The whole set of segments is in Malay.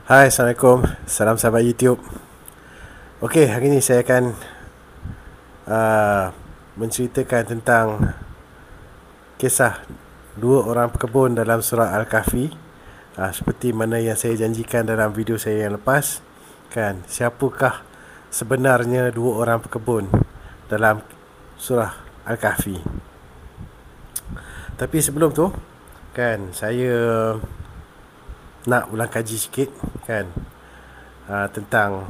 Hai, Assalamualaikum. Salam sahabat YouTube. Okey, hari ini saya akan uh, menceritakan tentang kisah dua orang pekebun dalam surah Al-Kahfi. Seperti mana yang saya janjikan dalam video saya yang lepas. Kan, siapakah sebenarnya dua orang pekebun dalam surah Al-Kahfi? Tapi sebelum tu, kan, saya nak ulang kaji sikit, kan, tentang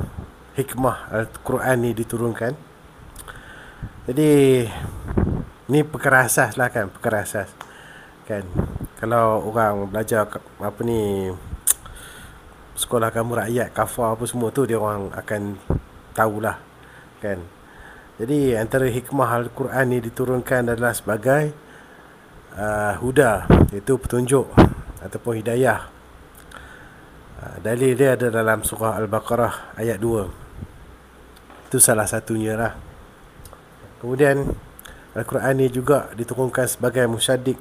hikmah Al-Quran ni diturunkan. Jadi ni perkara asas lah, kan, perkara asas, kan. Kalau orang belajar apa ni, sekolah kamu rakyat, kafar apa semua tu, dia orang akan tahulah, kan. Jadi antara hikmah Al-Quran ni diturunkan adalah sebagai huda, iaitu petunjuk ataupun hidayah. Dalil dia ada dalam surah Al-Baqarah ayat 2. Itu salah satunya lah. Kemudian Al-Quran ni juga diturunkan sebagai musyaddiq,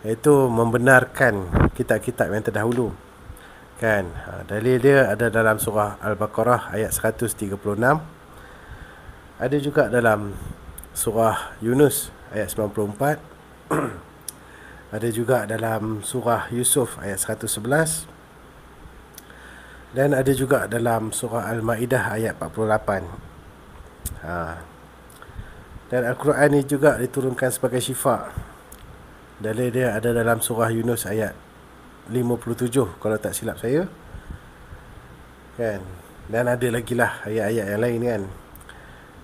iaitu membenarkan kitab-kitab yang terdahulu, kan. Dalil dia ada dalam surah Al-Baqarah ayat 136. Ada juga dalam surah Yunus ayat 94. Ada juga dalam surah Yusuf ayat 111. Dan ada juga dalam surah Al-Ma'idah ayat 48. Dan Al-Quran ni juga diturunkan sebagai syifa. Dalil dia ada dalam surah Yunus ayat 57 kalau tak silap saya, kan. Dan ada lagi lah ayat-ayat yang lain, kan.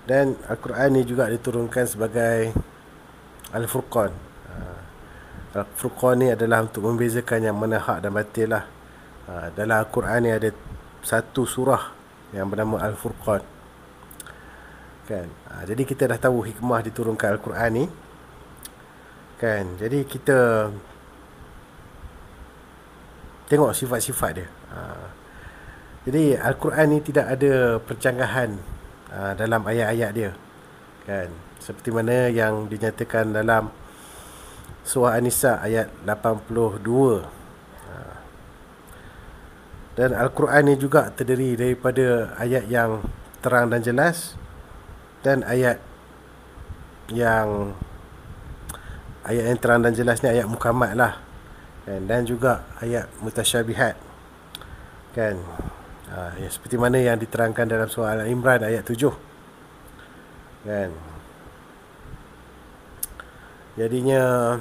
Dan Al-Quran ni juga diturunkan sebagai Al-Furqan. Al-Furqan ni adalah untuk membezakan yang mana hak dan batil lah. Dalam Al-Quran ni ada satu surah yang bernama Al-Furqan, kan. Jadi kita dah tahu hikmah diturunkan Al-Quran ni, kan. Jadi kita tengok sifat-sifat dia. Jadi Al-Quran ni tidak ada percanggahan dalam ayat-ayat dia, kan. Seperti mana yang dinyatakan dalam surah An-Nisa ayat 82. Dan Al-Quran ni juga terdiri daripada ayat yang terang dan jelas, dan ayat yang terang dan jelas ni ayat mukammat lah, kan. Dan juga ayat mutasyabihat, kan. Seperti mana yang diterangkan dalam surah Al-Imran ayat 7, kan. Jadinya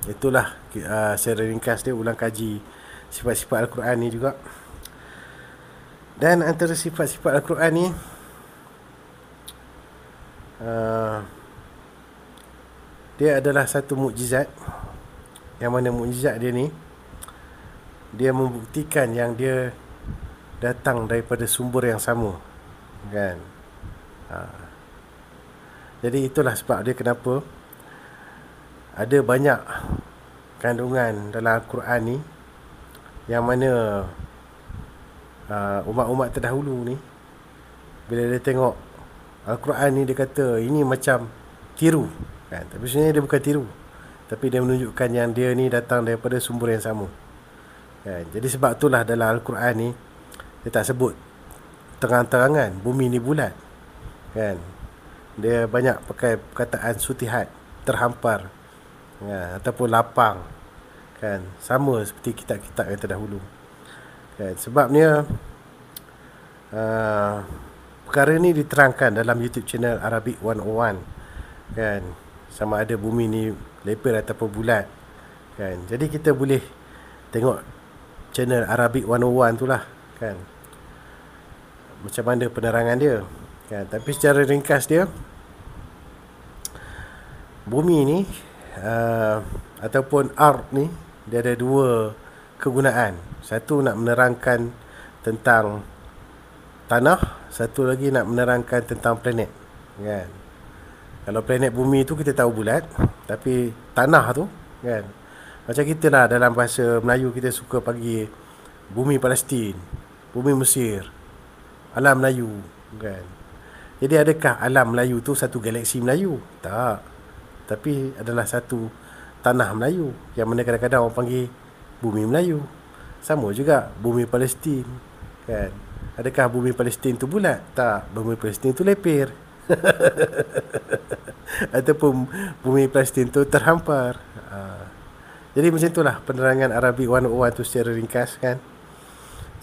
itulah secara ringkas dia ulang kaji sifat-sifat Al-Quran ni juga. Dan antara sifat-sifat Al-Quran ni dia adalah satu mukjizat, yang mana mukjizat dia ni dia membuktikan yang dia datang daripada sumber yang sama, kan. Jadi itulah sebab dia kenapa ada banyak kandungan dalam Al-Quran ni yang mana umat-umat terdahulu ni, bila dia tengok Al-Quran ni, dia kata ini macam tiru, kan. Tapi sebenarnya dia bukan tiru, tapi dia menunjukkan yang dia ni datang daripada sumber yang sama, kan. Jadi sebab itulah dalam Al-Quran ni dia tak sebut terang-terangan bumi ni bulat, kan. Dia banyak pakai perkataan sutihat, terhampar, ya, ataupun lapang, kan. Sama seperti kitab-kitab yang terdahulu, kan. Sebabnya perkara ni diterangkan dalam YouTube channel Arabic 101, kan. Sama ada bumi ni lebar ataupun bulat, kan. Jadi kita boleh tengok channel Arabic 101 tu lah, kan, macam mana penerangan dia, kan. Tapi secara ringkas dia, bumi ni ataupun ard ni, dia ada dua kegunaan. Satu nak menerangkan tentang tanah, satu lagi nak menerangkan tentang planet, kan. Kalau planet bumi tu kita tahu bulat, tapi tanah tu, kan, macam kita lah dalam bahasa Melayu kita suka panggil bumi Palestin, bumi Mesir, alam Melayu, kan. Jadi adakah alam Melayu tu satu galaksi Melayu? Tak. Tapi adalah satu tanah Melayu, yang mana kadang-kadang orang panggil bumi Melayu. Sama juga bumi Palestin, kan? Adakah bumi Palestin tu bulat? Tak, bumi Palestin tu lepir. Ataupun bumi Palestin tu terhampar. Jadi macam itulah penerangan Arabic 101 tu secara ringkas, kan.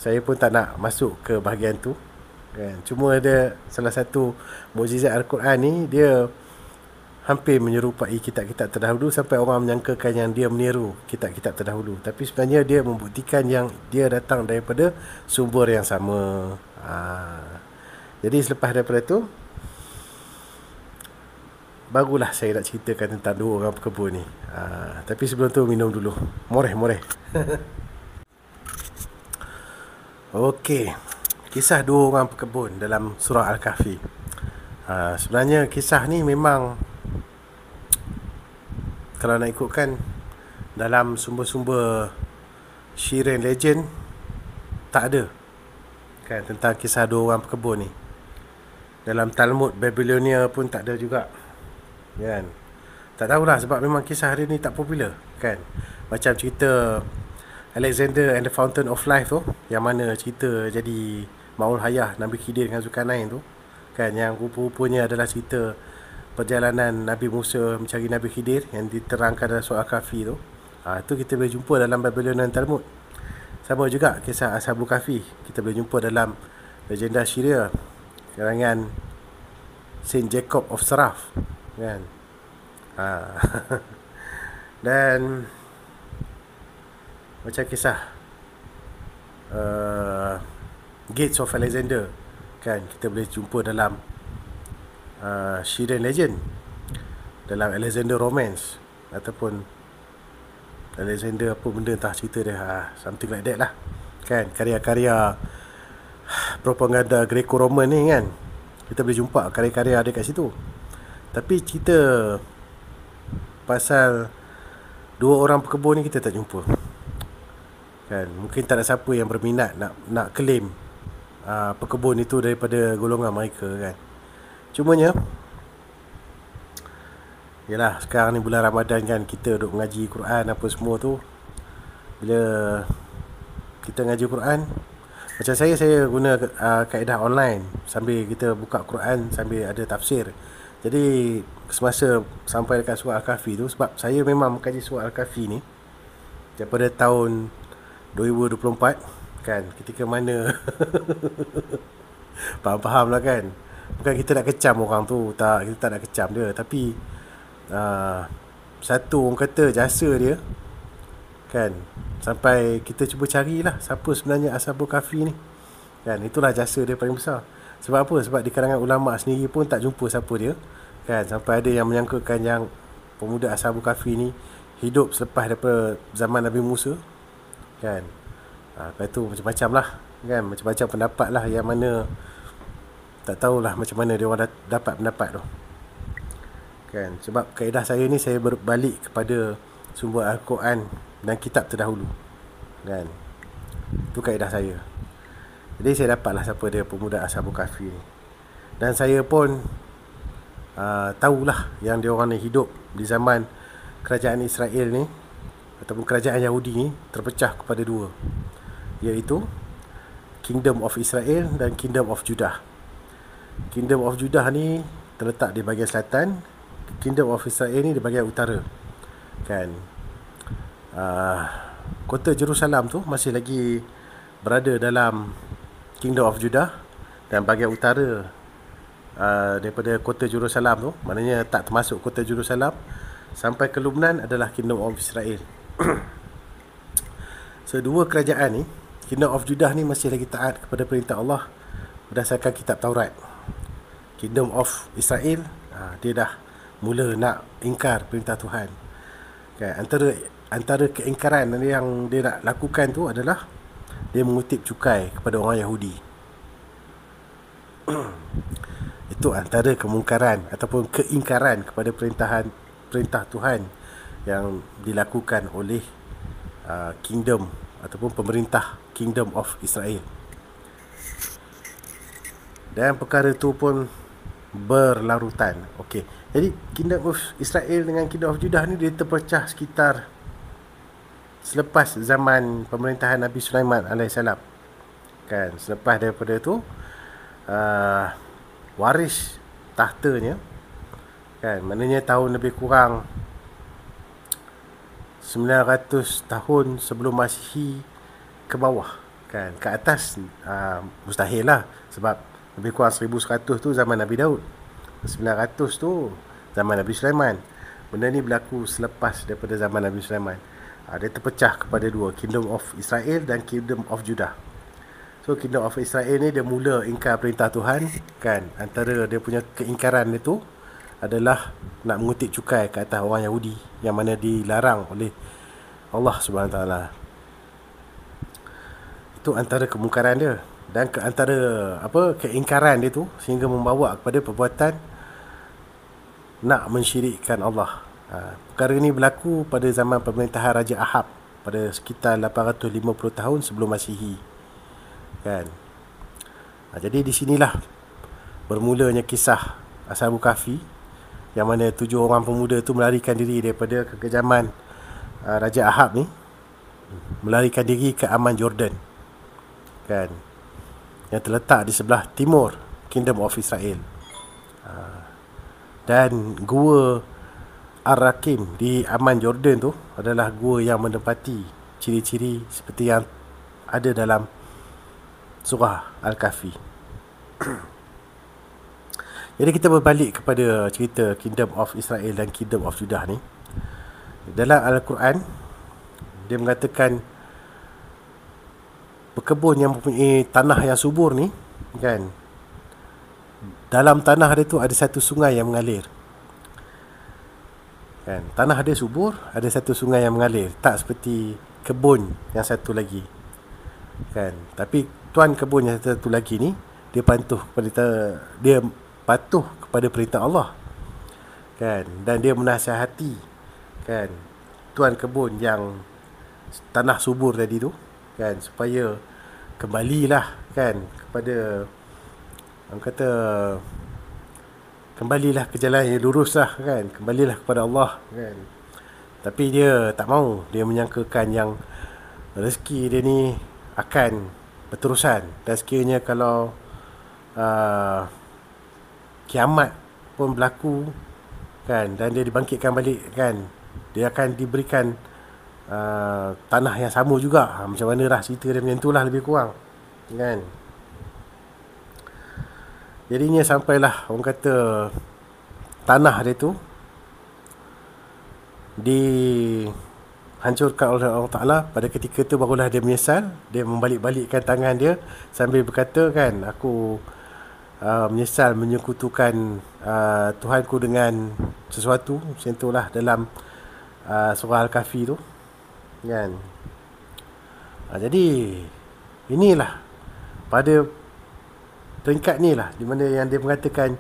Saya pun tak nak masuk ke bahagian tu, kan. Cuma ada salah satu mukjizat Al-Quran ni, dia hampir menyerupai kitab-kitab terdahulu sampai orang menyangkakan yang dia meniru kitab-kitab terdahulu. Tapi sebenarnya dia membuktikan yang dia datang daripada sumber yang sama. Jadi selepas daripada tu, barulah saya nak ceritakan tentang dua orang pekebun ni. Tapi sebelum tu minum dulu. Moreh. Okey. Kisah dua orang pekebun dalam surah Al-Kahfi. Sebenarnya kisah ni memang, kalau nak ikutkan dalam sumber-sumber syirin legend, tak ada, kan, tentang kisah dua orang pekebun ni. Dalam Talmud Babylonia pun tak ada juga, kan. Tak tahulah, sebab memang kisah dia ni tak popular, kan. Macam cerita Alexander and the Fountain of Life tu, yang mana cerita jadi Maul Hayah Nabi Khidir dengan Zulkarnain tu, kan, yang rupa-rupanya adalah cerita perjalanan Nabi Musa mencari Nabi Khidir yang diterangkan dalam surah Al-Kahfi tu. Itu kita boleh jumpa dalam Babylonian Talmud. Sama juga kisah Ashabul Kahfi, kita boleh jumpa dalam legenda Syria karangan Saint Jacob of Saraf, kan. Dan macam kisah Gates of Alexander, kan, kita boleh jumpa dalam Syrian Legend, dalam Alexander Romance, ataupun Alexander apa benda entah cerita dia, something like that lah, kan. Karya-karya propaganda Greco-Roman ni, kan, kita boleh jumpa karya-karya ada kat situ. Tapi cerita pasal dua orang pekebun ni kita tak jumpa, kan. Mungkin tak ada siapa yang berminat nak claim pekebun itu daripada golongan mereka, kan. Cumanya, yalah, sekarang ni bulan Ramadan, kan, kita duk mengaji Quran apa semua tu. Bila kita ngaji Quran, macam saya guna kaedah online, sambil kita buka Quran sambil ada tafsir. Jadi semasa sampai dekat surah Al-Kahfi tu, sebab saya memang mengkaji surah Al-Kahfi ni daripada tahun 2024, kan, ketika mana faham-faham lah, kan. Bukan kita nak kecam orang tu, tak, kita tak nak kecam dia. Tapi satu, orang kata jasa dia, kan, sampai kita cuba carilah siapa sebenarnya Ashabul Kahfi ni, kan. Itulah jasa dia paling besar. Sebab apa? Sebab di kalangan ulama' sendiri pun tak jumpa siapa dia, kan. Sampai ada yang menyangkakan yang pemuda Ashabul Kahfi ni hidup selepas daripada zaman Nabi Musa, kan. Lepas tu macam-macam lah, kan, macam-macam pendapat lah, yang mana tak tahulah macam mana dia orang dapat pendapat tu, kan. Sebab kaedah saya ni, saya berbalik kepada sumber Al-Quran dan kitab terdahulu, kan. Itu kaedah saya. Jadi saya dapatlah siapa dia pemuda Ashabul Kahfi ni. Dan saya pun tahulah yang dia orang ni hidup di zaman kerajaan Israel ni, ataupun kerajaan Yahudi ni terpecah kepada dua, iaitu Kingdom of Israel dan Kingdom of Judah. Kingdom of Judah ni terletak di bahagian selatan, Kingdom of Israel ni di bahagian utara, kan. Kota Jerusalem tu masih lagi berada dalam Kingdom of Judah, dan bahagian utara daripada kota Jerusalem tu, maknanya tak termasuk kota Jerusalem, sampai ke Lubnan adalah Kingdom of Israel. So dua kerajaan ni, Kingdom of Judah ni masih lagi taat kepada perintah Allah berdasarkan kitab Taurat. Kingdom of Israel, dia dah mula nak ingkar perintah Tuhan, kan. Antara keingkaran yang dia nak lakukan tu adalah dia mengutip cukai kepada orang Yahudi. Itu antara kemungkaran ataupun keingkaran kepada perintah Tuhan yang dilakukan oleh kingdom ataupun pemerintah Kingdom of Israel. Dan perkara tu pun berlarutan. Okey, Jadi Kingdom of Israel dengan Kingdom of Judah ni dia terpecah sekitar selepas zaman pemerintahan Nabi Sulaiman alaihissalam. Kan, selepas daripada tu waris tahtanya, kan, maknanya tahun lebih kurang 900 tahun sebelum Masihi ke bawah, kan, ke atas mustahil lah, sebab lebih kurang 1100 tu zaman Nabi Daud, 900 tu zaman Nabi Sulaiman. Benda ni berlaku selepas daripada zaman Nabi Sulaiman. Dia terpecah kepada dua, Kingdom of Israel dan Kingdom of Judah. So Kingdom of Israel ni dia mula ingkar perintah Tuhan, kan. Antara dia punya keingkaran itu adalah nak mengutik cukai ke atas orang Yahudi, yang mana dilarang oleh Allah Subhanahu Taala. Itu antara kemungkaran dia, dan antara keingkaran dia tu sehingga membawa kepada perbuatan nak mensyirikkan Allah. Perkara ini berlaku pada zaman pemerintahan Raja Ahab pada sekitar 850 tahun sebelum Masihi, kan. Jadi di sinilah bermulanya kisah Ashabul Kahfi, yang mana 7 orang pemuda tu melarikan diri daripada kekejaman Raja Ahab ni, melarikan diri ke aman Jordan, kan, yang terletak di sebelah timur Kingdom of Israel. Dan gua Ar-Rakim di aman Jordan tu adalah gua yang menepati ciri-ciri seperti yang ada dalam surah Al-Kahfi. Jadi kita berbalik kepada cerita Kingdom of Israel dan Kingdom of Judah ni. Dalam Al-Quran dia mengatakan pekebun yang mempunyai tanah yang subur ni, kan, dalam tanah dia tu ada satu sungai yang mengalir, kan. Tanah dia subur, ada satu sungai yang mengalir, tak seperti kebun yang satu lagi, kan. Tapi tuan kebun yang satu lagi ni dia patuh kepada perintah Allah, kan, dan dia menasihati, kan, tuan kebun yang tanah subur tadi tu, kan, supaya kembalilah, kan, kepada, orang kata, kembalilah ke jalan yang lurus lah, kan, kembalilah kepada Allah, kan. Tapi dia tak mau, dia menyangkakan yang rezeki dia ni akan berterusan, dan sekiranya kalau kiamat pun berlaku, kan, dan dia dibangkitkan balik, kan, dia akan diberikan tanah yang sama juga. Macam mana lah cerita dia macam tu lah lebih kurang, kan. Jadinya sampailah, orang kata, tanah dia tu dihancurkan oleh Allah Ta'ala. Pada ketika tu barulah dia menyesal. Dia membalik-balikkan tangan dia sambil berkata, kan, aku menyesal menyekutukan Tuhanku dengan sesuatu. Macam itulah dalam surah Al-Kahfi tu, kan. Jadi inilah pada peringkat ni lah di mana yang dia mengatakan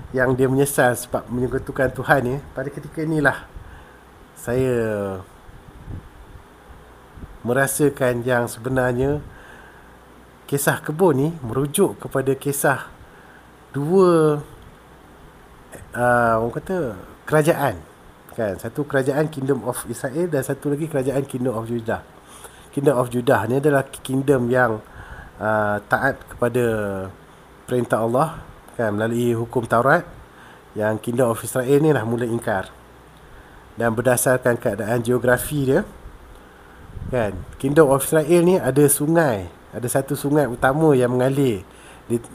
yang dia menyesal sebab menyekutukan Tuhan ni. Pada ketika inilah saya merasakan yang sebenarnya kisah kebun ni merujuk kepada kisah dua orang kata kerajaan, kan. Satu kerajaan Kingdom of Israel dan satu lagi kerajaan Kingdom of Judah. Kingdom of Judah ni adalah kingdom yang taat kepada perintah Allah, kan, melalui hukum Taurat. Yang Kingdom of Israel ni lah mula ingkar. Dan berdasarkan keadaan geografi dia, kan, Kingdom of Israel ni ada sungai, ada satu sungai utama yang mengalir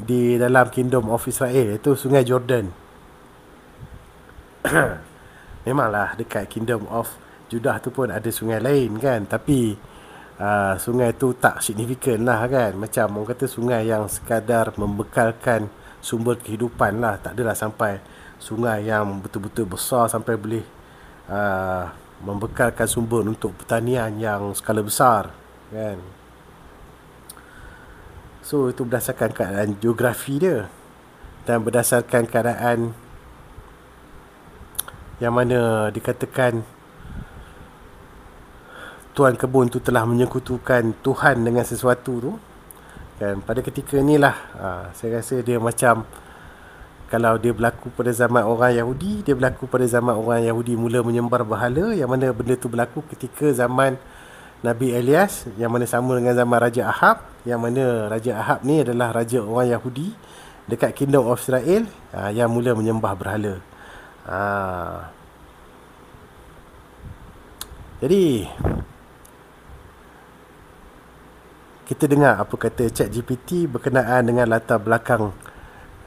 di dalam Kingdom of Israel, iaitu sungai Jordan. Memanglah dekat Kingdom of Judah tu pun ada sungai lain, kan, tapi sungai tu tak signifikan lah, kan. Macam orang kata sungai yang sekadar membekalkan sumber kehidupan lah, tak adalah sampai sungai yang betul-betul besar sampai boleh membekalkan sumber untuk pertanian yang skala besar, kan. So itu berdasarkan keadaan geografi dia dan berdasarkan keadaan yang mana dikatakan tuan kebun tu telah menyekutukan Tuhan dengan sesuatu tu, kan. Pada ketika inilah saya rasa dia macam Kalau dia berlaku pada zaman orang Yahudi, dia berlaku pada zaman orang Yahudi mula menyembah berhala, yang mana benda tu berlaku ketika zaman Nabi Elias, yang mana sama dengan zaman Raja Ahab, yang mana Raja Ahab ni adalah raja orang Yahudi dekat Kingdom of Israel, yang mula menyembah berhala. Jadi kita dengar apa kata ChatGPT berkenaan dengan latar belakang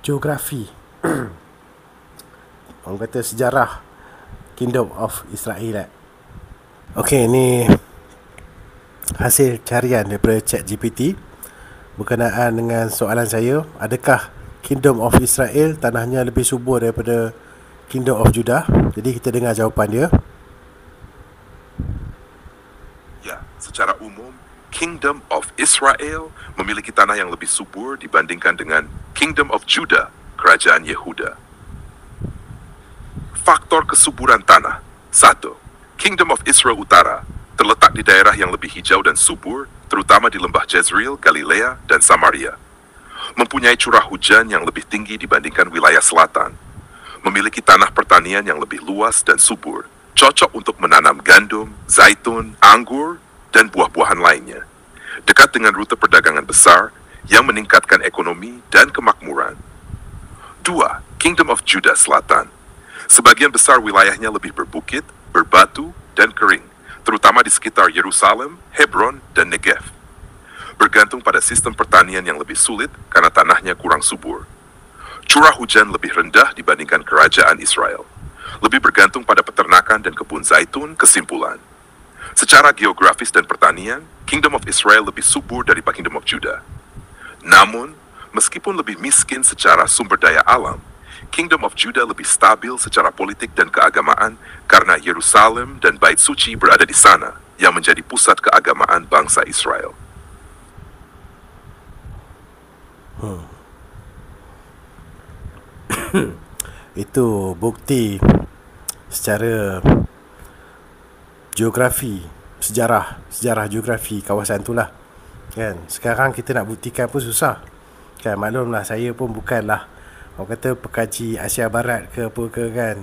geografi orang kata sejarah Kingdom of Israel. Okey, ni hasil carian daripada ChatGPT berkenaan dengan soalan saya, adakah Kingdom of Israel tanahnya lebih subur daripada Kingdom of Judah? Jadi kita dengar jawapan dia. Ya, secara umum Kingdom of Israel memiliki tanah yang lebih subur dibandingkan dengan Kingdom of Judah, kerajaan Yehuda. Faktor kesuburan tanah. 1. Kingdom of Israel Utara terletak di daerah yang lebih hijau dan subur, terutama di lembah Jezreel, Galilea, dan Samaria. Mempunyai curah hujan yang lebih tinggi dibandingkan wilayah selatan. Memiliki tanah pertanian yang lebih luas dan subur, cocok untuk menanam gandum, zaitun, anggur, dan buah-buahan lainnya. Dekat dengan rute perdagangan besar yang meningkatkan ekonomi dan kemakmuran. 2. Kingdom of Judah Selatan. Sebagian besar wilayahnya lebih berbukit, berbatu, dan kering, terutama di sekitar Yerusalem, Hebron, dan Negev. Bergantung pada sistem pertanian yang lebih sulit karena tanahnya kurang subur. Curah hujan lebih rendah dibandingkan kerajaan Israel. Lebih bergantung pada peternakan dan kebun zaitun. Kesimpulan, secara geografis dan pertanian, Kingdom of Israel lebih subur daripada Kingdom of Judah. Namun, meskipun lebih miskin secara sumber daya alam, Kingdom of Judah lebih stabil secara politik dan keagamaan karena Yerusalem dan Bait Suci berada di sana, yang menjadi pusat keagamaan bangsa Israel. Itu bukti secara geografi, sejarah geografi kawasan tu lah, kan. Sekarang kita nak buktikan pun susah, kan. Maklumlah saya pun bukanlah orang kata pekaji Asia Barat ke apa ke, kan.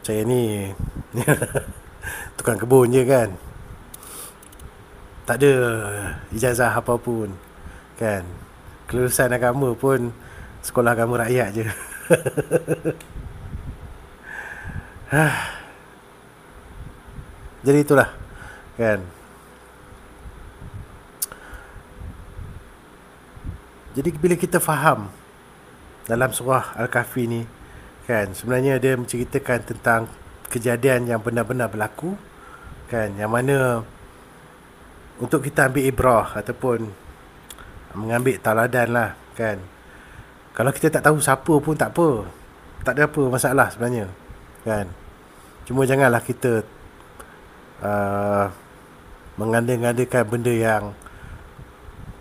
Saya ni tukang kebun je, kan. Tak ada ijazah apa pun, kan. Kelulusan agama pun sekolah agama rakyat je. Jadi itulah, kan. Jadi bila kita faham dalam surah Al-Kahfi ni, kan, sebenarnya dia menceritakan tentang kejadian yang benar-benar berlaku, kan, yang mana untuk kita ambil ibrah ataupun mengambil teladan lah, kan. Kalau kita tak tahu siapa pun tak apa, tak ada apa masalah sebenarnya, kan. Cuma janganlah kita mengandai-ngandaikan benda yang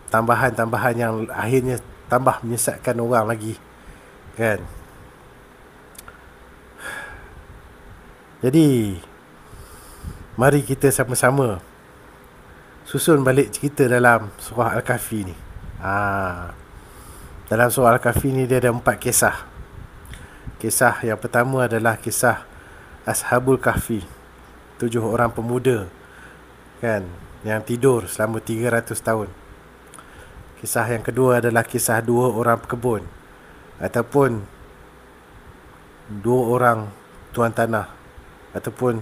tambahan-tambahan yang akhirnya tambah menyesatkan orang lagi, kan. Jadi mari kita sama-sama susun balik cerita dalam surah Al-Kahfi ni. Dalam surah Al-Kahfi ni dia ada 4 kisah. Kisah yang pertama adalah kisah Ashabul Kahfi, 7 orang pemuda, kan, yang tidur selama 300 tahun. Kisah yang kedua adalah kisah 2 orang pekebun ataupun 2 orang tuan tanah ataupun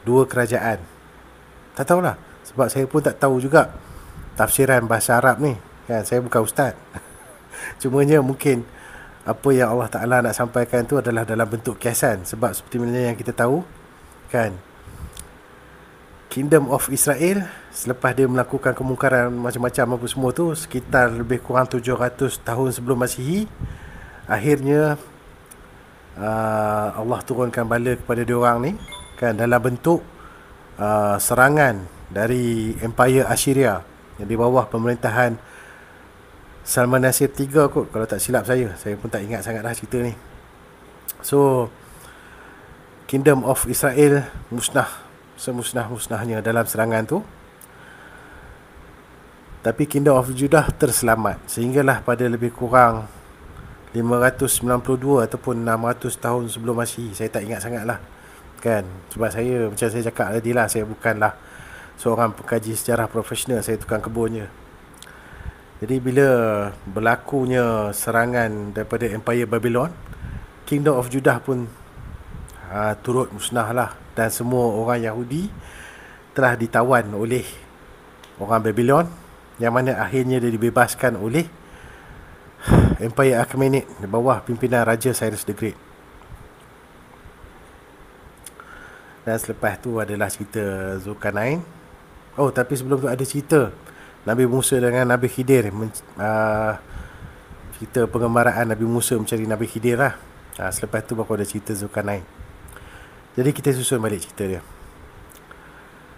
2 kerajaan. Tak tahulah, sebab saya pun tak tahu juga tafsiran bahasa Arab ni, kan. Saya bukan ustaz. Cumanya mungkin apa yang Allah Ta'ala nak sampaikan tu adalah dalam bentuk kiasan. Sebab seperti mana yang kita tahu, kan, Kingdom of Israel selepas dia melakukan kemungkaran macam-macam apa semua tu, sekitar lebih kurang 700 tahun sebelum Masihi, akhirnya Allah turunkan bala kepada diorang ni, kan, dalam bentuk serangan dari Empire Assyria yang di bawah pemerintahan Salman Nasir III kot, kalau tak silap saya pun tak ingat sangat dah cerita ni. So Kingdom of Israel musnah, semusnah-musnahnya dalam serangan tu. Tapi Kingdom of Judah terselamat, sehinggalah pada lebih kurang 592 ataupun 600 tahun sebelum Masihi. Saya tak ingat sangat lah, kan. Sebab saya, macam saya cakap tadi lah, saya bukanlah seorang pengkaji sejarah profesional, saya tukang kebun je. Jadi bila berlakunya serangan daripada Empire Babylon, Kingdom of Judah pun turut musnah lah, dan semua orang Yahudi telah ditawan oleh orang Babylon, yang mana akhirnya dia dibebaskan oleh Empire Achaemenid di bawah pimpinan Raja Cyrus the Great. Dan selepas tu adalah cerita Zulkarnain. Oh, tapi sebelum tu ada cerita Nabi Musa dengan Nabi Khidir, cerita pengembaraan Nabi Musa mencari Nabi Khidir lah. Selepas tu baru ada cerita Zulkarnain. Jadi kita susun balik cerita dia.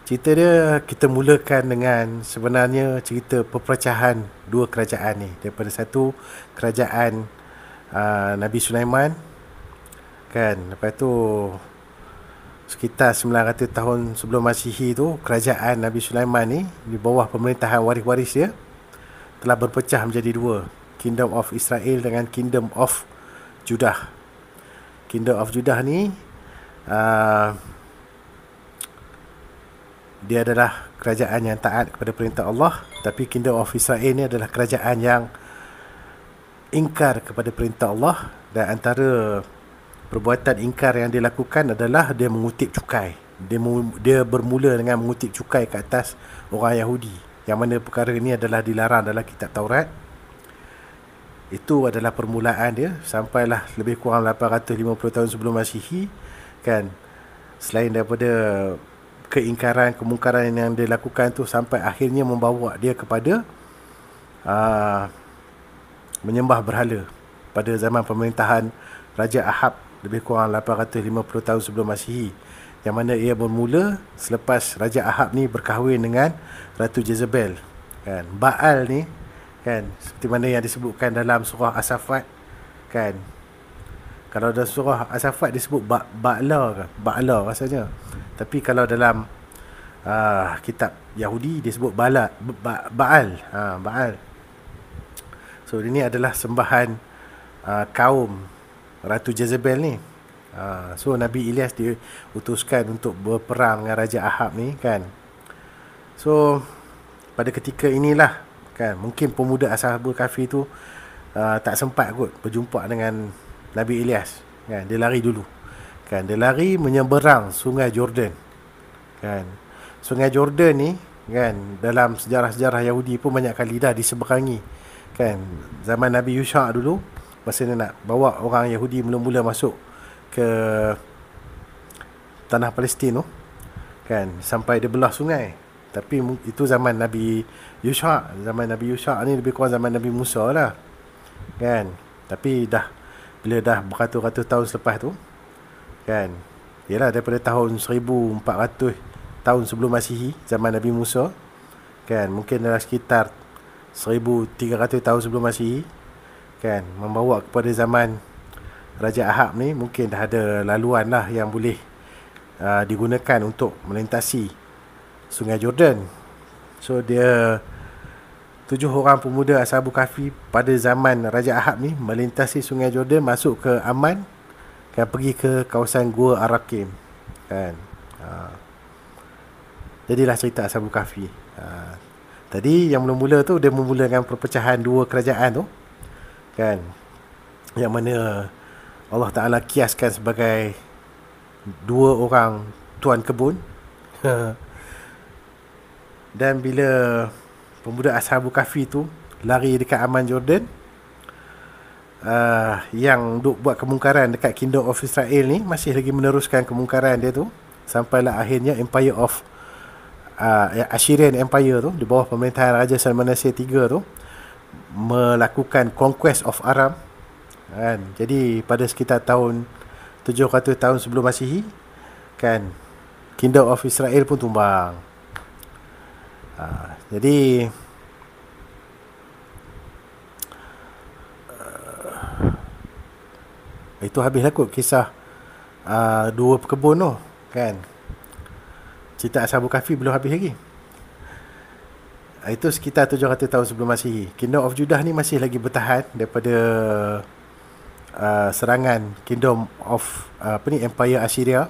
Cerita dia kita mulakan dengan sebenarnya cerita perpecahan dua kerajaan ni. Daripada satu kerajaan Nabi Sulaiman, kan. Lepas tu sekitar 900 tahun sebelum Masihi tu, kerajaan Nabi Sulaiman ni di bawah pemerintahan waris-waris dia telah berpecah menjadi dua, Kingdom of Israel dengan Kingdom of Judah. Kingdom of Judah ni dia adalah kerajaan yang taat kepada perintah Allah, tapi Kingdom of Israel ni adalah kerajaan yang ingkar kepada perintah Allah. Dan antara perbuatan ingkar yang dia lakukan adalah dia mengutip cukai. Dia bermula dengan mengutip cukai ke atas orang Yahudi, yang mana perkara ini adalah dilarang dalam kitab Taurat. Itu adalah permulaan dia, sampailah lebih kurang 850 tahun sebelum Masihi, kan. Selain daripada keingkaran, kemungkaran yang dia lakukan tu, sampai akhirnya membawa dia kepada menyembah berhala pada zaman pemerintahan Raja Ahab lebih kurang 850 tahun sebelum Masihi, yang mana ia bermula selepas Raja Ahab ni berkahwin dengan Ratu Jezebel, kan. Baal ni, kan, seperti mana yang disebutkan dalam surah As-Saffat, kan. Kalau dalam surah As-Saffat disebut Ba'la rasanya. Tapi kalau dalam kitab Yahudi disebut Baal. Baal. So ini adalah sembahan kaum Ratu Jezebel ni. So Nabi Ilyas diutuskan untuk berperang dengan Raja Ahab ni, kan. So pada ketika inilah, kan, mungkin pemuda Ashabul Kahfi tu tak sempat kot berjumpa dengan Nabi Ilyas, kan. Dia lari dulu, kan. Dia lari menyeberang Sungai Jordan, kan. Sungai Jordan ni, kan, dalam sejarah-sejarah Yahudi pun banyak kali dah diseberangi, kan. Zaman Nabi Yusha dulu, masa dia nak bawa orang Yahudi mula-mula masuk ke tanah Palestin tu, kan, sampai dia belah sungai. Tapi itu zaman Nabi Yusha. Zaman Nabi Yusha ni lebih kurang zaman Nabi Musa lah, kan. Tapi bila dah beratus-ratus tahun selepas tu, kan, ialah daripada tahun 1400 tahun sebelum Masihi, zaman Nabi Musa, kan, mungkin dalam sekitar 1300 tahun sebelum Masihi, kan, membawa kepada zaman Raja Ahab ni, mungkin dah ada laluan lah yang boleh digunakan untuk melintasi Sungai Jordan. So dia 7 orang pemuda Ashabul Kahfi pada zaman Raja Ahab ni melintasi Sungai Jordan, masuk ke Aman, kan, pergi ke kawasan Gua Arakim, kan. Jadilah cerita Ashabul Kahfi. Tadi yang mula-mula tu dia memula dengan perpecahan dua kerajaan tu, kan, yang mana Allah Ta'ala kiaskan sebagai dua orang tuan kebun. Dan bila pemuda Ashabul Kahfi tu lari dekat Aman Jordan, yang duk buat kemungkaran dekat Kingdom of Israel ni masih lagi meneruskan kemungkaran dia tu, sampailah akhirnya Empire of Assyrian Empire tu di bawah pemerintahan Raja Salmaneser III tu melakukan conquest of Aram, kan. Jadi pada sekitar tahun 700 tahun sebelum Masihi, kan, Kingdom of Israel pun tumbang. Jadi itu habislah kot kisah dua pekebun tu, kan. Cerita Ashabul Kahfi belum habis lagi. Itu sekitar 700 tahun sebelum Masihi. Kingdom of Judah ni masih lagi bertahan daripada serangan Kingdom of Empire Assyria.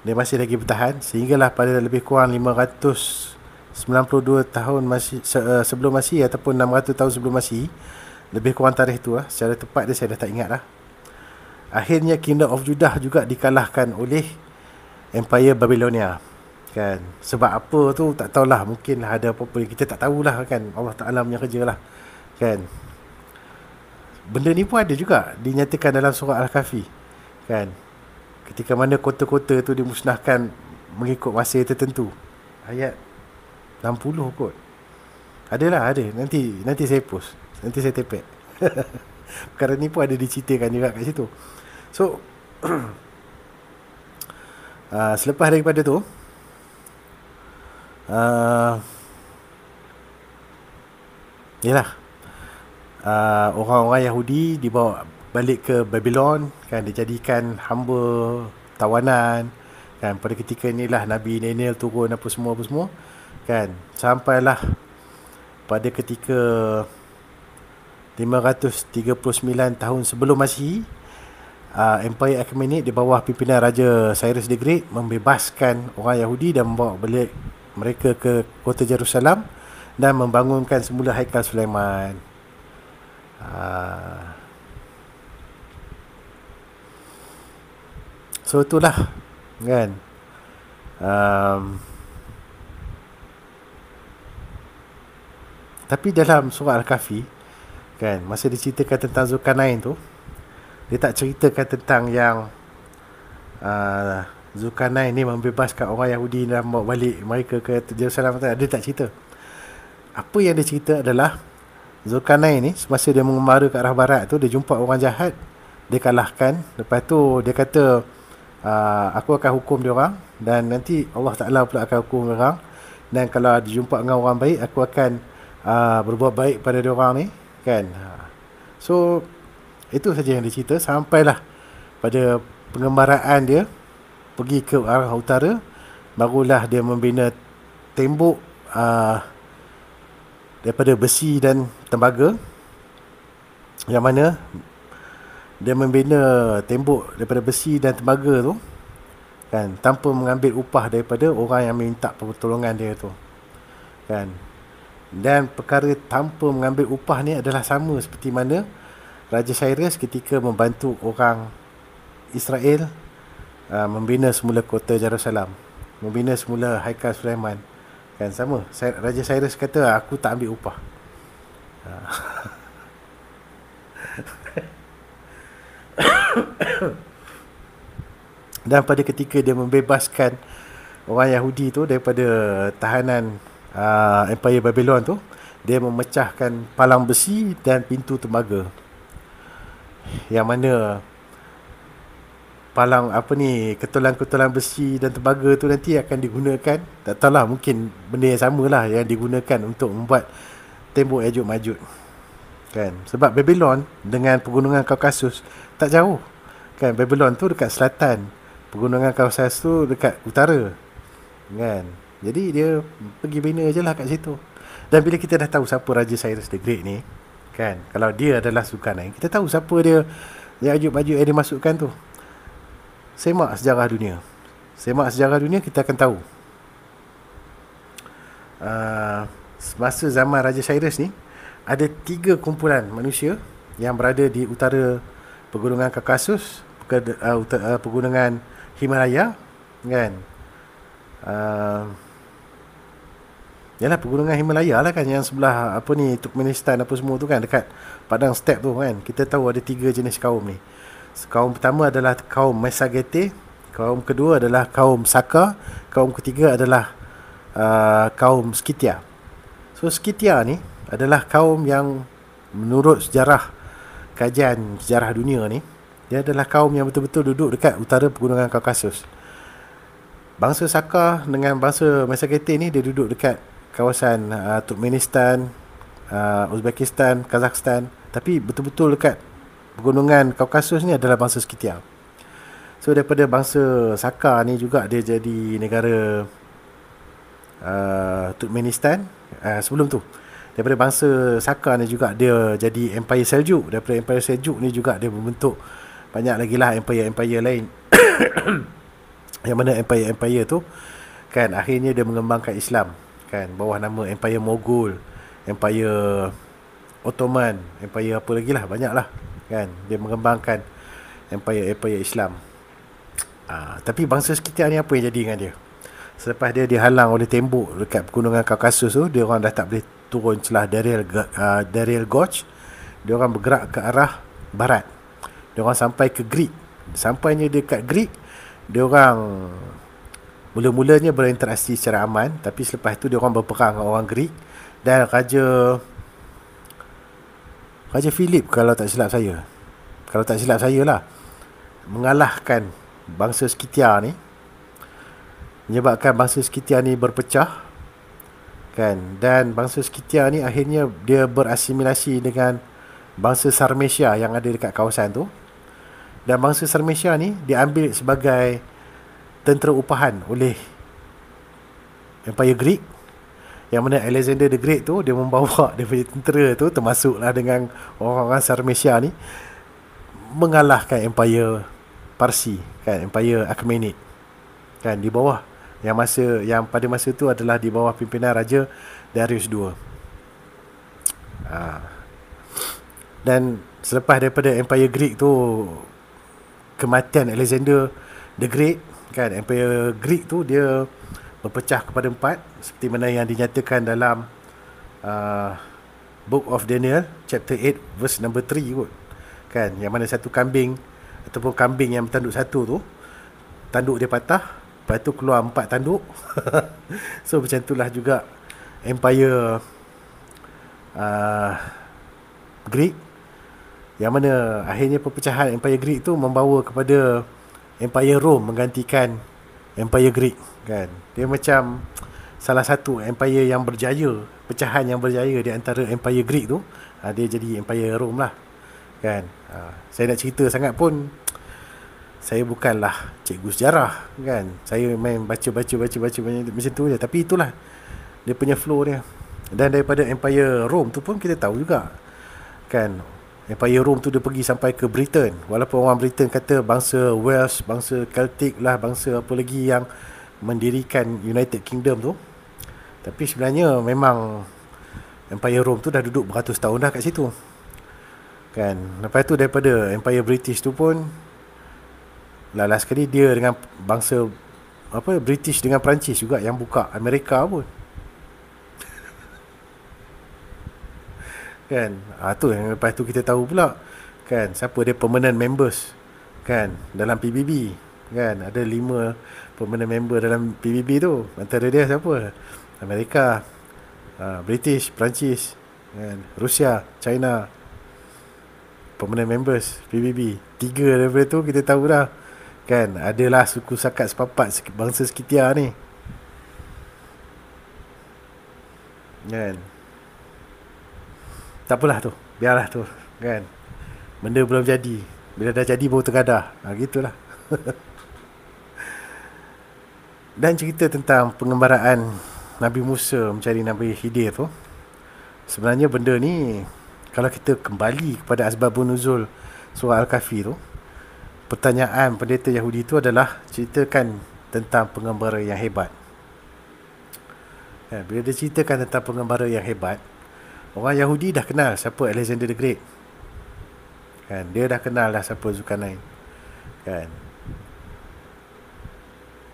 Dia masih lagi bertahan sehinggalah pada lebih kurang 592 tahun sebelum Masihi ataupun 600 tahun sebelum Masihi. Lebih kurang tarikh tu lah. Secara tepat dia saya dah tak ingat lah. Akhirnya Kingdom of Judah juga dikalahkan oleh Empire Babylonia. Kan? Sebab apa tu tak tahulah. Mungkin ada apa-apa yang kita tak tahulah kan. Allah Ta'ala punya kerja lah. Kan? Benda ni pun ada juga dinyatakan dalam surah Al-Kahfi. Kan? Ketika mana kota-kota tu dimusnahkan mengikut masa tertentu. Ayat 60 kot. Adalah, ada. Nanti saya post. Nanti saya tepek. Perkara ni pun ada diceritakan juga kat situ. So, selepas daripada tu, yalah, orang-orang Yahudi dibawa balik ke Babylon, kan, dijadikan hamba, tawanan, kan. Pada ketika inilah Nabi Daniel turun apa semua, kan, sampailah pada ketika 539 tahun sebelum Masihi, Empire Achaemenid di bawah pimpinan Raja Cyrus the Great membebaskan orang Yahudi dan membawa balik mereka ke kota Jerusalem dan membangunkan semula Haikal Sulaiman. So itulah, kan. Tapi dalam surah Al-Kahfi, kan, masa diceritakan tentang Zulkarnain tu, dia tak ceritakan tentang yang Zulkarnain ni membebaskan orang Yahudi dan bawa balik mereka ke Jerusalem. Dia tak cerita. Apa yang dia cerita adalah Zulkarnain ni semasa dia mengembara ke arah barat tu, dia jumpa orang jahat, dia kalahkan. Lepas tu dia kata, aku akan hukum dia orang, dan nanti Allah Ta'ala pula akan hukum dia orang. Dan kalau dia jumpa dengan orang baik, aku akan berbuat baik pada dia orang ni, kan. So itu saja yang dicerita. Sampailah pada pengembaraan dia pergi ke arah utara, barulah dia membina tembok daripada besi dan tembaga, yang mana dia membina tembok daripada besi dan tembaga tu, kan, tanpa mengambil upah daripada orang yang minta pertolongan dia tu, kan. Dan perkara tanpa mengambil upah ni adalah sama seperti mana Raja Cyrus ketika membantu orang Israel membina semula kota Jerusalem, membina semula Haikal Sulaiman, kan, sama. Raja Cyrus kata, aku tak ambil upah. Dan pada ketika dia membebaskan orang Yahudi tu daripada tahanan Empire Babylon tu, dia memecahkan palang besi dan pintu tembaga, yang mana palang ketulan-ketulan besi dan tembaga tu nanti akan digunakan, tak tahulah, mungkin benda yang sama lah yang digunakan untuk membuat tembok Ya'juj Ma'juj, kan. Sebab Babylon dengan pegunungan Kaukasus tak jauh, kan. Babylon tu dekat selatan, pegunungan Kaukasus tu dekat utara, kan. Jadi dia pergi bina je lah kat situ. Dan bila kita dah tahu siapa Raja Cyrus the Great ni, kan, kalau dia adalah Zulkarnain, kita tahu siapa dia, Ya'juj Ma'juj yang dimasukkan tu. Semak sejarah dunia, kita akan tahu. Semasa zaman Raja Cyrus ni, ada 3 kumpulan manusia yang berada di utara pegunungan Kaukasus, pegunungan Himalaya, kan. Yalah, pegunungan Himalaya lah, kan, yang sebelah Turkmenistan apa semua tu, kan, dekat padang step tu, kan. Kita tahu ada 3 jenis kaum ni. Kaum pertama adalah kaum Mesagete, kaum kedua adalah kaum Saka, kaum ketiga adalah kaum Scythia. So Scythia ni adalah kaum yang menurut kajian sejarah dunia ni, dia adalah kaum yang betul-betul duduk dekat utara pegunungan Kaukasus. Bangsa Saka dengan bangsa Mesagete ni, dia duduk dekat kawasan Turkmenistan, Uzbekistan, Kazakhstan. Tapi betul-betul dekat pegunungan Kaukasus ni adalah bangsa Scythia. So daripada bangsa Saka ni juga dia jadi negara Turkmenistan. Sebelum tu daripada bangsa Saka ni juga dia jadi Empire Seljuk. Daripada Empire Seljuk ni juga dia membentuk banyak lagi lah empire-empire lain. Yang mana empire-empire tu kan akhirnya dia mengembangkan Islam kan, bawah nama Empire Mogul, Empire Ottoman, Empire apa lagi lah, banyak lah kan. Dia mengembangkan empire Islam. Tapi bangsa Scythia ni apa yang jadi dengan dia? Selepas dia dihalang oleh tembok dekat pegunungan Kaukasus tu, dia orang dah tak boleh turun celah Darel Gorge. Dia orang bergerak ke arah barat. Dia orang sampai ke Greek. Sampainya dekat Greek, dia orang mula-mulanya berinteraksi secara aman, tapi selepas tu dia orang berperang dengan orang Greek. Dan Raja Philip kalau tak silap saya lah, mengalahkan bangsa Scythia ni, menyebabkan bangsa Scythia ni berpecah kan. Dan bangsa Scythia ni akhirnya dia berasimilasi dengan bangsa Sarmatia yang ada dekat kawasan tu. Dan bangsa Sarmatia ni diambil sebagai tentera upahan oleh Empire Greek, yang mana Alexander the Great tu dia membawa dia punya tentera tu, termasuklah dengan orang-orang Sarmatia ni, mengalahkan Empire Parsi kan, Empire Achaemenid kan, di bawah yang pada masa tu adalah di bawah pimpinan Raja Darius II. Dan selepas daripada Empire Greek tu, kematian Alexander the Great kan, Empire Greek tu dia berpecah kepada 4 seperti mana yang dinyatakan dalam Book of Daniel chapter 8 verse number 3 kot kan, yang mana satu kambing ataupun kambing yang bertanduk satu tu, tanduk dia patah, lepas tu keluar 4 tanduk. So macam itulah juga Empire Greek, yang mana akhirnya perpecahan Empire Greek tu membawa kepada Empire Rome menggantikan Empire Greek kan. Dia macam salah satu empire yang berjaya, pecahan yang berjaya di antara Empire Greek tu, dia jadi Empire Rome lah kan. Saya nak cerita sangat pun, saya bukanlah cikgu sejarah kan, saya main baca macam tu je. Tapi itulah dia punya flow dia. Dan daripada Empire Rome tu pun kita tahu juga kan, Empire Rome tu dia pergi sampai ke Britain. Walaupun orang Britain kata bangsa Welsh, bangsa Celtic lah, bangsa apa lagi yang mendirikan United Kingdom tu, tapi sebenarnya memang Empire Rome tu dah duduk beratus tahun dah kat situ kan. Lepas tu daripada Empire British tu pun, last sekali dia dengan bangsa British dengan Perancis juga yang buka Amerika pun kan. Tu yang lepas tu kita tahu pula kan, siapa dia permanent members kan dalam PBB kan. Ada 5 permanent member dalam PBB tu. Antara dia siapa? Amerika, British, Perancis kan, Rusia, China, permanent members PBB. 3 daripada tu kita tahu dah kan. Adalah suku sakat sepapat bangsa Scythia ni kan. Tak apalah tu, biarlah tu kan. Benda belum jadi, bila dah jadi baru tergadah. Gitulah. Dan cerita tentang pengembaraan Nabi Musa mencari Nabi Khidir tu, sebenarnya benda ni kalau kita kembali kepada asbabun nuzul surah Al-Kahfi tu, pertanyaan pendeta Yahudi tu adalah ceritakan tentang pengembara yang hebat. Bila dia ceritakan tentang pengembara yang hebat, orang Yahudi dah kenal siapa Alexander the Great kan. Dia dah kenal dah siapa Zulkarnain kan.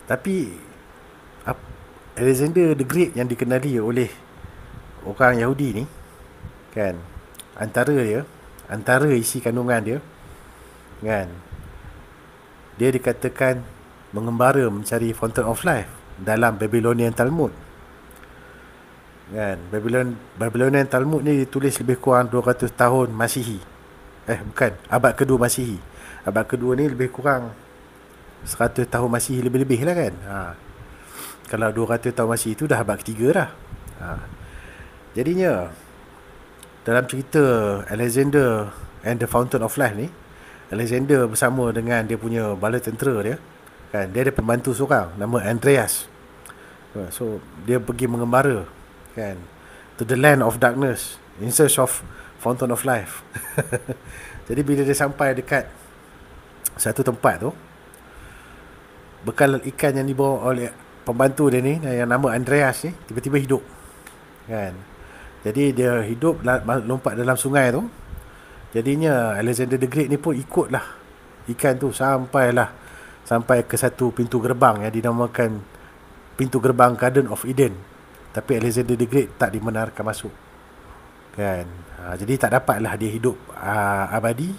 Tapi Alexander the Great yang dikenali oleh orang Yahudi ni kan, antara isi kandungan dia kan, dia dikatakan mengembara mencari Fountain of Life dalam Babylonian Talmud kan. Babylonian Talmud ni ditulis lebih kurang 200 tahun Masihi. Bukan, abad kedua Masihi. Abad kedua ni lebih kurang 100 tahun Masihi lebih-lebih lah kan. Kalau 200 tahun Masihi tu dah abad ketiga dah. Jadinya dalam cerita Alexander and the Fountain of Life ni, Alexander bersama dengan dia punya bala tentera dia kan, dia ada pembantu seorang nama Andreas. So dia pergi mengembara kan. to the land of darkness in search of fountain of life. Jadi bila dia sampai dekat satu tempat tu, bekal ikan yang dibawa oleh pembantu dia ni yang nama Andreas ni tiba-tiba hidup, kan. Jadi dia hidup lompat dalam sungai tu. Jadinya Alexander the Great ni pun ikutlah ikan tu sampai ke satu pintu gerbang yang dinamakan pintu gerbang Garden of Eden. Tapi Alexander the Great tak dibenarkan masuk, kan. Jadi tak dapatlah dia hidup abadi,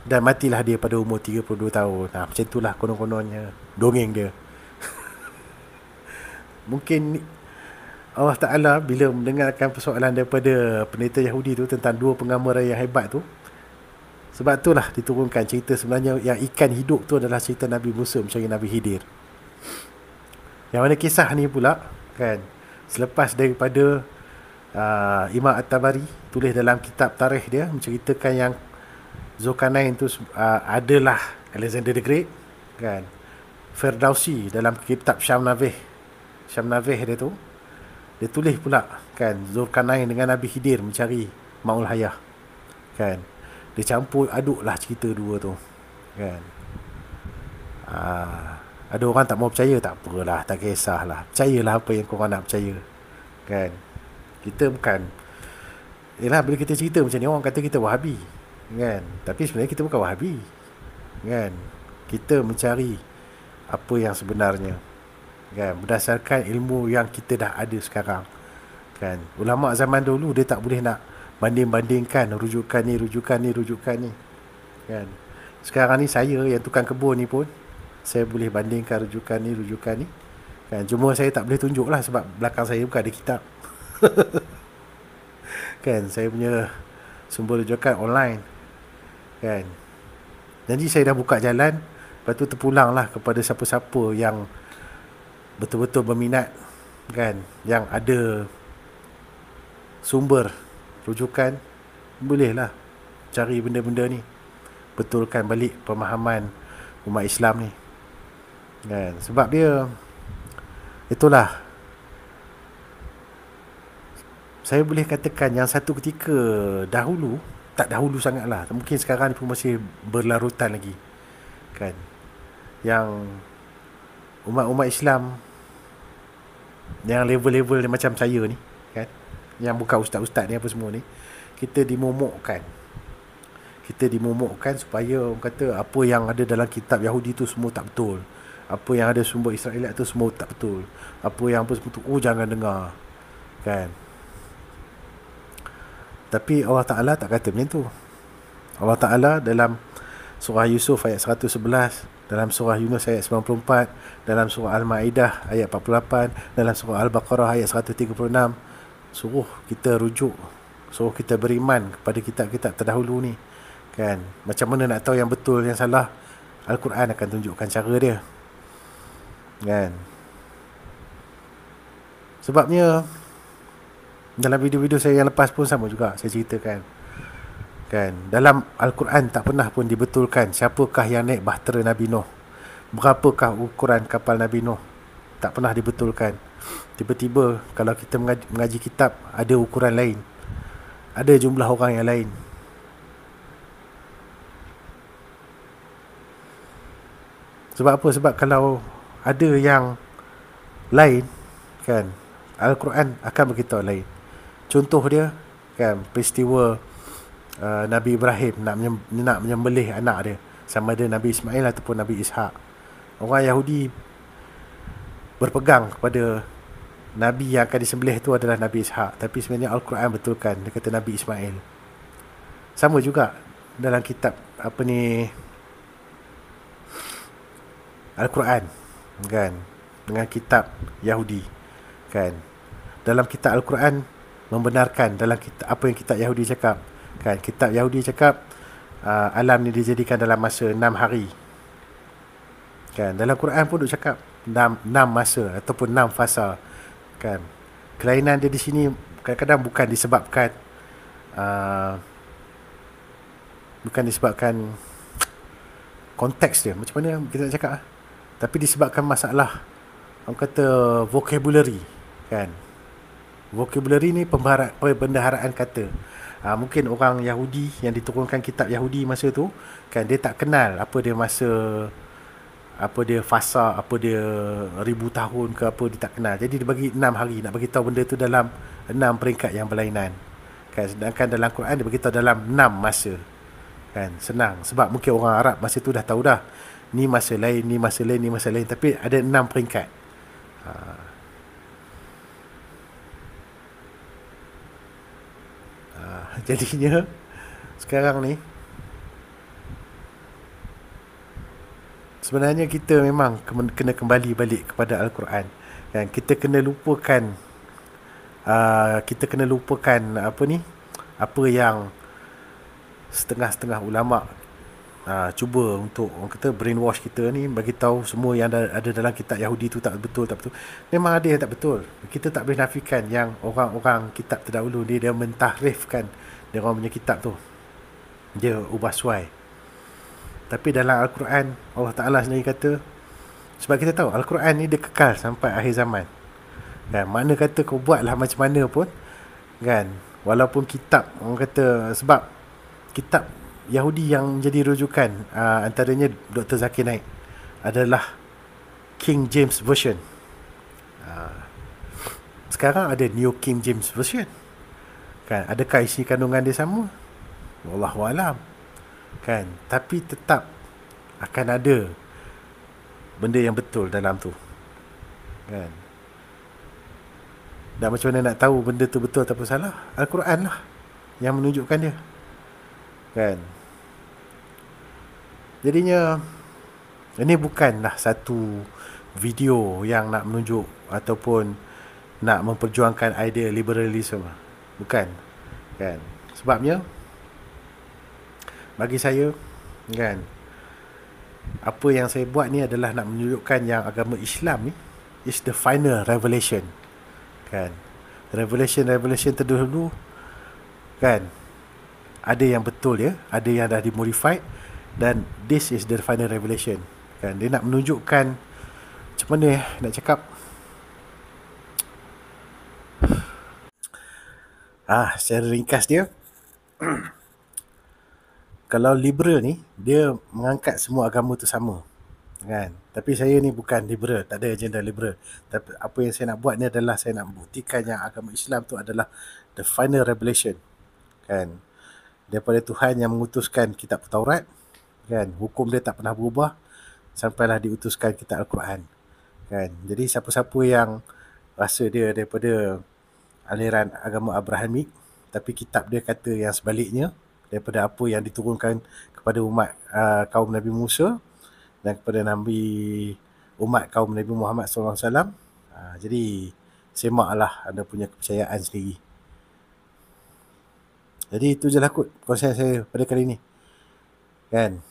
dan matilah dia pada umur 32 tahun. Macam itulah konon-kononnya dongeng dia. Mungkin Allah Ta'ala bila mendengarkan persoalan daripada pendeta Yahudi tu tentang dua pengamara yang hebat tu, sebab itulah diturunkan cerita sebenarnya yang ikan hidup tu adalah cerita Nabi Musa mencari Nabi Khidir. Yang mana kisah ni pula, kan, selepas daripada Imam At-Tabari tulis dalam kitab tarikh dia menceritakan yang Zulkarnain tu adalah Alexander the Great, kan. Firdausi dalam kitab Syamnaveh dia tu, dia tulis pula, kan, Zulkarnain dengan Nabi Khidir mencari Ma'ul Hayah, kan. Dia campur aduklah cerita dua tu, kan. Ada orang tak mau percaya, tak apalah, tak kisahlah, percayalah apa yang korang nak percaya, kan. Kita bukan, yelah, bila kita cerita macam ni orang kata kita Wahabi, kan. Tapi sebenarnya kita bukan Wahabi, kan. Kita mencari apa yang sebenarnya, kan, berdasarkan ilmu yang kita dah ada sekarang, kan. Ulama zaman dulu dia tak boleh nak banding-bandingkan rujukan ni, kan. Sekarang ni saya yang tukang kebun ni pun saya boleh bandingkan rujukan ni, kan. Cuma saya tak boleh tunjuk lah sebab belakang saya bukan ada kitab. Kan, saya punya sumber rujukan online, kan. Jadi saya dah buka jalan. Lepas tu terpulang lah kepada siapa-siapa yang betul-betul berminat, kan, yang ada sumber rujukan, bolehlah cari benda-benda ni, betulkan balik pemahaman umat Islam ni, kan. Sebab dia, itulah, saya boleh katakan yang satu ketika dahulu, tak dahulu sangat lah, mungkin sekarang ni pun masih berlarutan lagi, kan, yang umat-umat Islam yang level-level ni macam saya ni, kan, yang bukan ustaz-ustaz ni apa semua ni, kita dimomokkan supaya orang kata apa yang ada dalam kitab Yahudi tu semua tak betul, apa yang ada sumber Israeliat tu semua tak betul, apa yang apa semua tu, jangan dengar, kan. Tapi Allah Ta'ala tak kata macam tu. Allah Ta'ala dalam surah Yusuf ayat 111, dalam surah Yunus ayat 94, dalam surah Al-Ma'idah ayat 48, dalam surah Al-Baqarah ayat 136, suruh kita rujuk, suruh kita beriman kepada kitab-kitab terdahulu ni, kan. Macam mana nak tahu yang betul yang salah? Al-Quran akan tunjukkan cara dia, kan. Sebabnya dalam video-video saya yang lepas pun sama juga saya ceritakan, kan, dalam Al-Quran tak pernah pun dibetulkan siapakah yang naik bahtera Nabi Nuh, berapakah ukuran kapal Nabi Nuh, tak pernah dibetulkan. Tiba-tiba kalau kita mengaji kitab, ada ukuran lain, ada jumlah orang yang lain. Sebab apa? Sebab kalau ada yang lain, kan, Al-Quran akan beritahu lain. Contoh dia, kan, peristiwa Nabi Ibrahim nak menyembelih anak dia, sama ada Nabi Ismail ataupun Nabi Ishak. Orang Yahudi berpegang kepada Nabi yang akan disembelih itu adalah Nabi Ishak, tapi sebenarnya Al-Quran betulkan, dia kata Nabi Ismail. Sama juga dalam kitab Al-Quran, kan, dengan kitab Yahudi, kan. Dalam kitab Al-Quran membenarkan dalam kitab, apa yang kitab Yahudi cakap, kan. Kitab Yahudi cakap alam ni dijadikan dalam masa 6 hari, kan. Dalam Quran pun duk cakap 6 masa ataupun 6 fasa, kan. Kelainan dia di sini kadang-kadang bukan disebabkan konteks dia, macam mana kita nak cakap, tapi disebabkan masalah orang kata vocabulary, kan. Vocabulary ni pembendaharaan kata. Mungkin orang Yahudi yang diturunkan kitab Yahudi masa tu kan, dia tak kenal apa dia masa, apa dia fasa, apa dia ribu tahun ke apa, dia tak kenal. Jadi dia bagi 6 hari nak bagi tahu benda tu dalam 6 peringkat yang berlainan kan. Sedangkan dalam Quran dia bagi tahu dalam 6 masa kan. Senang sebab mungkin orang Arab masa tu dah tahu dah, ni masa lain, ni masa lain, ni masa lain, tapi ada 6 peringkat. Jadinya sekarang ni sebenarnya kita memang kena kembali balik kepada Al-Quran kan. Kita kena lupakan apa ni, apa yang setengah-setengah ulama cuba untuk orang kata brainwash kita ni, bagi tahu semua yang ada dalam kitab Yahudi tu tak betul. Memang ada yang tak betul. Kita tak boleh nafikan yang orang-orang kitab terdahulu dia mentahrifkan dia orang punya kitab tu, dia ubah suai. Tapi dalam Al-Quran Allah Ta'ala sendiri kata, sebab kita tahu Al-Quran ni dia kekal sampai akhir zaman kan. Mana kata kau buatlah macam mana pun kan, walaupun kitab orang kata, sebab kitab Yahudi yang menjadi rujukan antaranya Dr. Zakir Naik adalah King James Version. Sekarang ada New King James Version kan. Adakah isi kandungan dia sama? Wallahualam kan. Tapi tetap akan ada benda yang betul dalam tu kan. Dan macam mana nak tahu benda tu betul ataupun salah? Al-Quran lah yang menunjukkan dia kan. Jadinya ini bukanlah satu video yang nak menunjuk ataupun nak memperjuangkan idea liberalism, bukan kan. Sebabnya bagi saya kan, apa yang saya buat ni adalah nak menunjukkan yang agama Islam ni is the final revelation kan. Revelation terdahulu kan, ada yang betul ya, ada yang dah dimodified, dan this is the final revelation kan. Dia nak menunjukkan macam mana nak cakap, secara ringkas dia kalau liberal ni dia mengangkat semua agama tu sama kan. Tapi saya ni bukan liberal, tak ada agenda liberal. Tapi apa yang saya nak buat ni adalah saya nak buktikan yang agama Islam tu adalah the final revelation kan, daripada Tuhan yang mengutuskan kitab Taurat kan. Hukum dia tak pernah berubah sampailah diutuskan kitab Al-Quran kan. Jadi siapa-siapa yang rasa dia daripada aliran agama Abrahamik tapi kitab dia kata yang sebaliknya daripada apa yang diturunkan kepada umat kaum Nabi Musa dan kepada umat kaum Nabi Muhammad SAW, jadi semaklah anda punya kepercayaan sendiri. Jadi itu je lah kot konsep saya pada kali ni kan.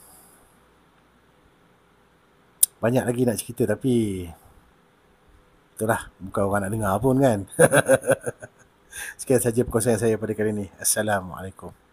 Banyak lagi nak cerita tapi itulah, bukan orang nak dengar pun kan. Sekian saja perkongsian saya pada kali ini. Assalamualaikum.